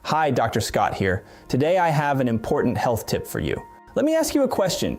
Hi, Dr. Scott here. Today I have an important health tip for you. Let me ask you a question.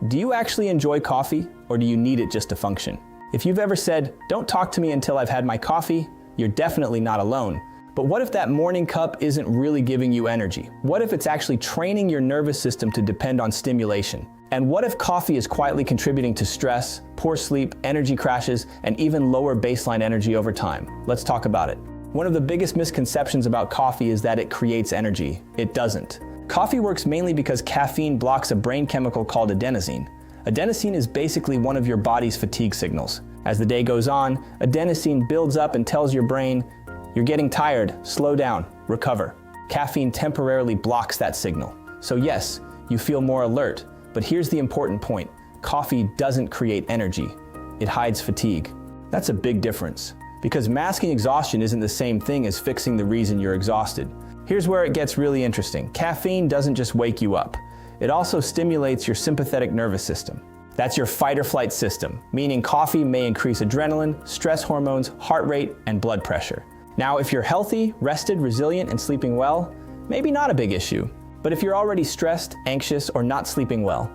Do you actually enjoy coffee, or do you need it just to function? If you've ever said, "Don't talk to me until I've had my coffee," you're definitely not alone. But what if that morning cup isn't really giving you energy? What if it's actually training your nervous system to depend on stimulation? And what if coffee is quietly contributing to stress, poor sleep, energy crashes, and even lower baseline energy over time? Let's talk about it. One of the biggest misconceptions about coffee is that it creates energy. It doesn't. Coffee works mainly because caffeine blocks a brain chemical called adenosine. Adenosine is basically one of your body's fatigue signals. As the day goes on, adenosine builds up and tells your brain, "You're getting tired, slow down, recover." Caffeine temporarily blocks that signal. So yes, you feel more alert, but here's the important point. Coffee doesn't create energy. It hides fatigue. That's a big difference, because masking exhaustion isn't the same thing as fixing the reason you're exhausted. Here's where it gets really interesting. Caffeine doesn't just wake you up. It also stimulates your sympathetic nervous system. That's your fight or flight system, meaning coffee may increase adrenaline, stress hormones, heart rate, and blood pressure. Now, if you're healthy, rested, resilient, and sleeping well, maybe not a big issue. But if you're already stressed, anxious, or not sleeping well,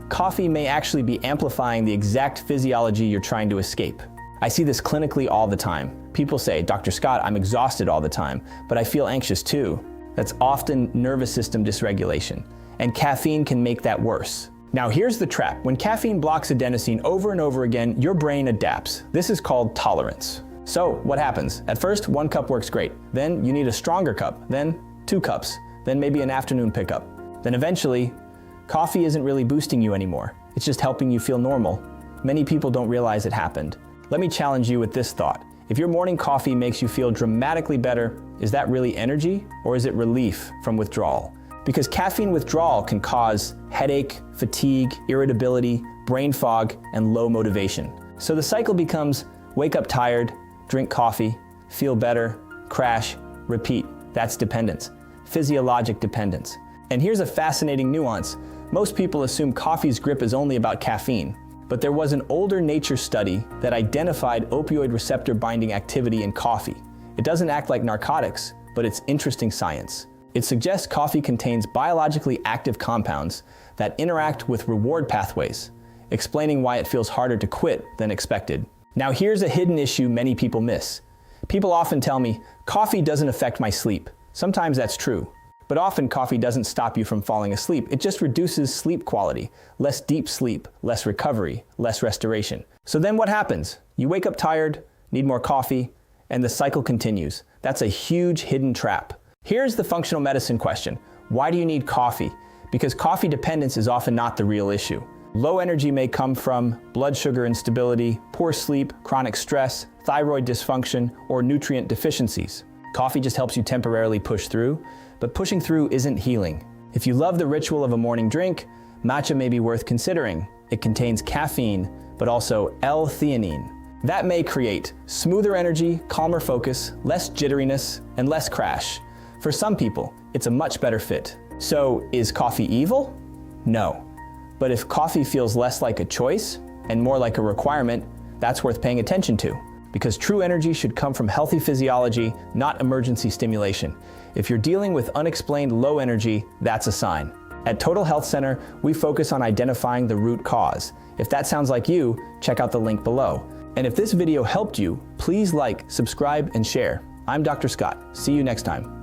coffee may actually be amplifying the exact physiology you're trying to escape. I see this clinically all the time. People say, "Dr. Scott, I'm exhausted all the time, but I feel anxious too." That's often nervous system dysregulation, and caffeine can make that worse. Now here's the trap. When caffeine blocks adenosine over and over again, your brain adapts. This is called tolerance. So what happens? At first, 1 cup works great. Then you need a stronger cup, then 2 cups, then maybe an afternoon pickup. Then eventually, coffee isn't really boosting you anymore. It's just helping you feel normal. Many people don't realize it happened. Let me challenge you with this thought. If your morning coffee makes you feel dramatically better, is that really energy, or is it relief from withdrawal? Because caffeine withdrawal can cause headache, fatigue, irritability, brain fog, and low motivation. So the cycle becomes wake up tired, drink coffee, feel better, crash, repeat. That's dependence, physiologic dependence. And here's a fascinating nuance. Most people assume coffee's grip is only about caffeine. But there was an older Nature study that identified opioid receptor binding activity in coffee. It doesn't act like narcotics, but it's interesting science. It suggests coffee contains biologically active compounds that interact with reward pathways, explaining why it feels harder to quit than expected. Now here's a hidden issue many people miss. People often tell me, "Coffee doesn't affect my sleep." Sometimes that's true. But often coffee doesn't stop you from falling asleep. It just reduces sleep quality, less deep sleep, less recovery, less restoration. So then what happens? You wake up tired, need more coffee, and the cycle continues. That's a huge hidden trap. Here's the functional medicine question. Why do you need coffee? Because coffee dependence is often not the real issue. Low energy may come from blood sugar instability, poor sleep, chronic stress, thyroid dysfunction, or nutrient deficiencies. Coffee just helps you temporarily push through, but pushing through isn't healing. If you love the ritual of a morning drink, matcha may be worth considering. It contains caffeine, but also L-theanine. That may create smoother energy, calmer focus, less jitteriness, and less crash. For some people, it's a much better fit. So, is coffee evil? No. But if coffee feels less like a choice and more like a requirement, that's worth paying attention to. Because true energy should come from healthy physiology, not emergency stimulation. If you're dealing with unexplained low energy, that's a sign. At Total Health Center, we focus on identifying the root cause. If that sounds like you, check out the link below. And if this video helped you, please like, subscribe, and share. I'm Dr. Scott. See you next time.